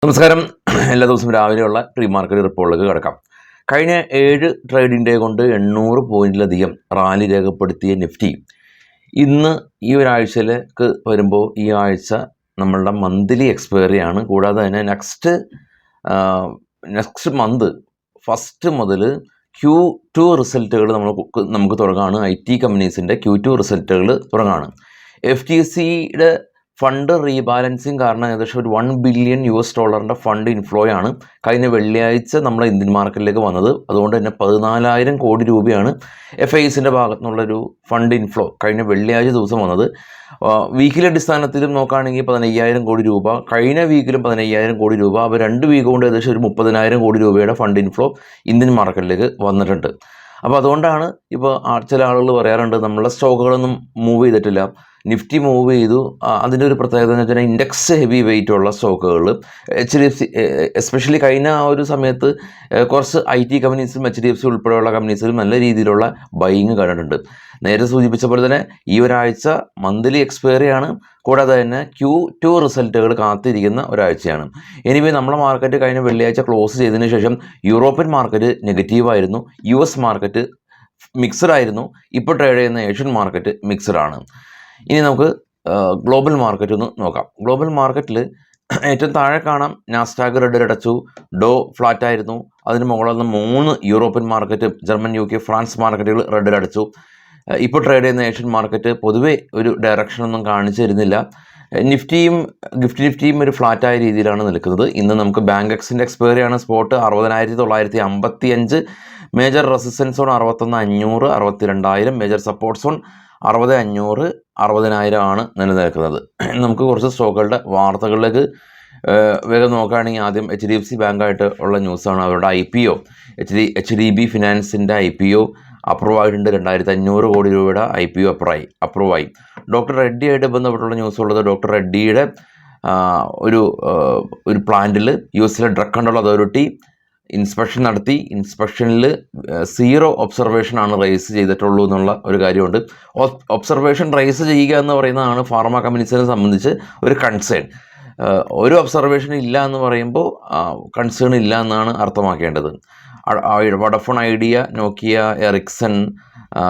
നമസ്കാരം. എല്ലാ ദിവസവും രാവിലെയുള്ള പ്രീ മാർക്കറ്റ് റിപ്പോർട്ടിലേക്ക് കിടക്കാം. കഴിഞ്ഞ 7 ട്രേഡിംഗ് ഡേ കൊണ്ട് 800 പോയിന്റിലധികം റാലി രേഖപ്പെടുത്തിയ നിഫ്റ്റി ഇന്ന് ഈ ഒരാഴ്ചയിലേക്ക് വരുമ്പോൾ ഈ ആഴ്ച നമ്മളുടെ മന്ത്ലി എക്സ്പയറി ആണ്. കൂടാതെ തന്നെ നെക്സ്റ്റ് മന്ത് ഫസ്റ്റ് മുതൽ Q2 റിസൾട്ടുകൾ നമുക്ക് തുടങ്ങുകയാണ്. IT കമ്പനീസിൻ്റെ Q2 റിസൾട്ടുകൾ തുടങ്ങുകയാണ്. FTSEയുടെ ഫണ്ട് റീബാലൻസിങ് കാരണം ഏകദേശം ഒരു $1 ബില്യൺ ഫണ്ട് ഇൻഫ്ലോ ആണ് കഴിഞ്ഞ വെള്ളിയാഴ്ച നമ്മുടെ ഇന്ത്യൻ മാർക്കറ്റിലേക്ക് വന്നത്. അതുകൊണ്ട് തന്നെ 14,000 കോടി രൂപയാണ് FISൻ്റെ ഭാഗത്തു നിന്നുള്ളൊരു ഫണ്ട് ഇൻഫ്ലോ കഴിഞ്ഞ വെള്ളിയാഴ്ച ദിവസം വന്നത്. വീക്കിലി അടിസ്ഥാനത്തിലും നോക്കുകയാണെങ്കിൽ 15,000 കോടി രൂപ, കഴിഞ്ഞ വീക്കിലും 15,000 കോടി രൂപ. അപ്പോൾ 2 വീക്ക് കൊണ്ട് ഏകദേശം ഒരു 30,000 കോടി രൂപയുടെ ഫണ്ട് ഇൻഫ്ലോ ഇന്ത്യൻ മാർക്കറ്റിലേക്ക് വന്നിട്ടുണ്ട്. അപ്പോൾ അതുകൊണ്ടാണ് ഇപ്പോൾ ചില ആളുകൾ പറയാറുണ്ട് നമ്മളുടെ സ്റ്റോക്കുകളൊന്നും മൂവ് ചെയ്തിട്ടില്ല. നിഫ്റ്റി മൂവ് ചെയ്തു. അതിൻ്റെ ഒരു പ്രത്യേകത എന്ന് വെച്ചാൽ ഇൻഡെക്സ് ഹെവി വെയിറ്റ് ഉള്ള സ്റ്റോക്കുകൾ HDFC എസ്പെഷ്യലി കഴിഞ്ഞ ആ ഒരു സമയത്ത് കുറച്ച് IT കമ്പനീസും HDFC ഉൾപ്പെടെയുള്ള കമ്പനീസിലും നല്ല രീതിയിലുള്ള ബൈയിങ് കണ്ടിട്ടുണ്ട്. നേരെ സൂചിപ്പിച്ച പോലെ തന്നെ ഈ ഒരാഴ്ച മന്ത്ലി എക്സ്പയറി ആണ്. കൂടാതെ തന്നെ Q2 റിസൾട്ടുകൾ കാത്തിരിക്കുന്ന ഒരാഴ്ചയാണ്. എനിവേ നമ്മുടെ മാർക്കറ്റ് കഴിഞ്ഞ വെള്ളിയാഴ്ച ക്ലോസ് ചെയ്തതിന് ശേഷം യൂറോപ്യൻ മാർക്കറ്റ് നെഗറ്റീവായിരുന്നു, US മാർക്കറ്റ് മിക്സഡ് ആയിരുന്നു. ഇപ്പോൾ ട്രേഡ് ചെയ്യുന്ന ഏഷ്യൻ മാർക്കറ്റ് മിക്സഡ് ആണ്. ഇനി നമുക്ക് ഗ്ലോബൽ മാർക്കറ്റ് ഒന്ന് നോക്കാം. ഗ്ലോബൽ മാർക്കറ്റിൽ ഏറ്റവും താഴെ കാണാം നാസ്ഡാക്ക് റെഡിൽ അടച്ചു, ഡോ ഫ്ലാറ്റ് ആയിരുന്നു. അതിന് മുകളിൽ നിന്ന് 3 European market, German, UK, France മാർക്കറ്റുകൾ റെഡിൽ അടച്ചു. ഇപ്പോൾ ട്രേഡ് ചെയ്യുന്ന ഏഷ്യൻ മാർക്കറ്റ് പൊതുവേ ഒരു ഡയറക്ഷനൊന്നും കാണിച്ചു തരുന്നില്ല. നിഫ്റ്റിയും ഒരു ഫ്ലാറ്റായ രീതിയിലാണ് നിൽക്കുന്നത്. ഇന്ന് നമുക്ക് ബാങ്ക് എക്സിൻ്റെ എക്സ്പയറി ആണ്. Spot 60,955, major resistance zone 61,500, 62,000, major support zone 60,500, 60,000 ആണ് നിലനിൽക്കുന്നത്. നമുക്ക് കുറച്ച് സ്റ്റോക്കുകളുടെ വാർത്തകളിലേക്ക് വേഗം നോക്കുകയാണെങ്കിൽ ആദ്യം HDFC ബാങ്കായിട്ട് ഉള്ള ന്യൂസാണ്. അവരുടെ IPO HDB ഫിനാൻസിൻ്റെ IPO അപ്രൂവ് ആയിട്ടുണ്ട്. 2,500 കോടി രൂപയുടെ IPO അപ്രൂവ് ആയി. ഡോക്ടർ റെഡ്ഡിയായിട്ട് ബന്ധപ്പെട്ടുള്ള ന്യൂസ് ഉള്ളത്, ഡോക്ടർ റെഡ്ഡിയുടെ ഒരു പ്ലാന്റിൽ US drug control authority inspection നടത്തി. ഇൻസ്പെക്ഷനിൽ 0 ഒബ്സർവേഷനാണ് റേസ് ചെയ്തിട്ടുള്ളൂ എന്നുള്ള ഒരു കാര്യമുണ്ട്. ഒബ്സർവേഷൻ റേസ് ചെയ്യുക എന്ന് പറയുന്നതാണ് ഫാർമ കമ്പനീസിനെ സംബന്ധിച്ച് ഒരു കൺസേൺ. ഒരു ഒബ്സർവേഷൻ ഇല്ല എന്ന് പറയുമ്പോൾ കൺസേൺ ഇല്ല എന്നാണ് അർത്ഥമാക്കേണ്ടത്. വോഡഫോൺ ഐഡിയ, നോക്കിയ, എറിക്സൺ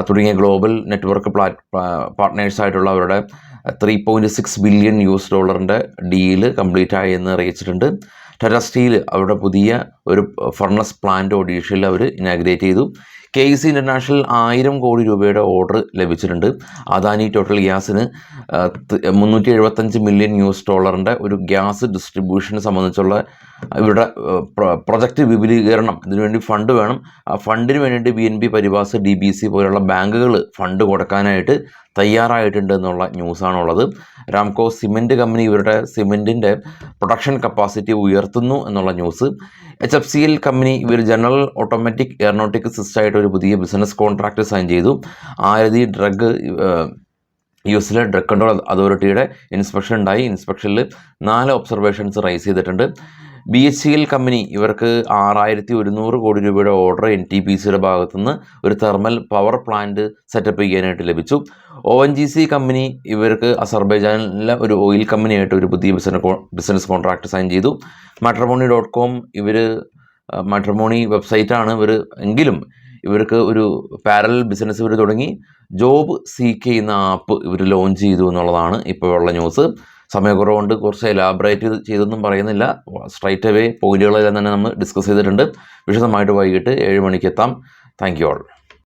തുടങ്ങിയ ഗ്ലോബൽ നെറ്റ്വർക്ക് പാർട്ട്നേഴ്സായിട്ടുള്ള അവരുടെ $3.6 ബില്യൺ ഡീല് കംപ്ലീറ്റ് ആയി എന്ന് അറിയിച്ചിട്ടുണ്ട്. ടാറ്റ സ്റ്റീൽ അവരുടെ പുതിയ ഒരു ഫർണസ് പ്ലാന്റ് ഒഡീഷയിൽ അവർ ഇനാഗ്രേറ്റ് ചെയ്തു. KC ഇൻ്റർനാഷണൽ 1,000 കോടി രൂപയുടെ ഓർഡർ ലഭിച്ചിട്ടുണ്ട്. അദാനി ടോട്ടൽ ഗ്യാസിന് $375 മില്യൺ ഒരു ഗ്യാസ് ഡിസ്ട്രിബ്യൂഷനെ സംബന്ധിച്ചുള്ള ഇവരുടെ പ്രൊജക്റ്റ് വിപുലീകരണം, ഇതിനുവേണ്ടി ഫണ്ട് വേണം. ആ ഫണ്ടിന് വേണ്ടിയിട്ട് BNP പരിവാസ്, DBC പോലുള്ള ബാങ്കുകൾ ഫണ്ട് കൊടുക്കാനായിട്ട് തയ്യാറായിട്ടുണ്ട് എന്നുള്ള ന്യൂസാണുള്ളത്. രാംകോ സിമെൻറ്റ് കമ്പനി ഇവരുടെ സിമെൻറ്റിൻ്റെ പ്രൊഡക്ഷൻ കപ്പാസിറ്റി ഉയർത്തുന്നു എന്നുള്ള ന്യൂസ്. HFCL കമ്പനി ഇവർ ജനറൽ ഓട്ടോമാറ്റിക് എയറോനോട്ടിക് സിസ്റ്റമായിട്ട് ഒരു പുതിയ ബിസിനസ് കോൺട്രാക്റ്റ് സൈൻ ചെയ്തു. ആരതി US ഡ്രഗ് കൺട്രോൾ അതോറിറ്റിയുടെ ഇൻസ്പെക്ഷൻ ഉണ്ടായി. ഇൻസ്പെക്ഷനിൽ 4 ഒബ്സർവേഷൻസ് റൈസ് ചെയ്തിട്ടുണ്ട്. BHEL കമ്പനി ഇവർക്ക് 6,100 കോടി രൂപയുടെ ഓർഡർ NTPCയുടെ ഭാഗത്തുനിന്ന് ഒരു തെർമൽ പവർ പ്ലാന്റ് സെറ്റപ്പ് ചെയ്യാനായിട്ട് ലഭിച്ചു. ONGC കമ്പനി ഇവർക്ക് അസർബൈജാനിലെ ഒരു ഓയിൽ കമ്പനിയായിട്ട് ഒരു പുതിയ ബിസിനസ് കോൺട്രാക്ട് സൈൻ ചെയ്തു. matrimony.com മാട്രിമോണി വെബ്സൈറ്റാണ് എങ്കിലും ഇവർക്ക് ഒരു പാരലൽ ബിസിനസ് ഇവർ തുടങ്ങി. ജോബ് സീക്ക് ചെയ്യുന്ന ആപ്പ് ഇവർ ലോഞ്ച് ചെയ്തു എന്നുള്ളതാണ് ഇപ്പോഴുള്ള ന്യൂസ്. സമയക്കുറവുകൊണ്ട് കുറച്ച് എലാബറേറ്റ് ചെയ്തൊന്നും പറയുന്നില്ല. സ്ട്രൈറ്റ് അവേ പോയിന്റുകളെല്ലാം തന്നെ നമ്മൾ ഡിസ്കസ് ചെയ്തിട്ടുണ്ട്. വിശദമായിട്ട് വൈകിട്ട് 7 മണിക്ക് എത്താം. Thank you all.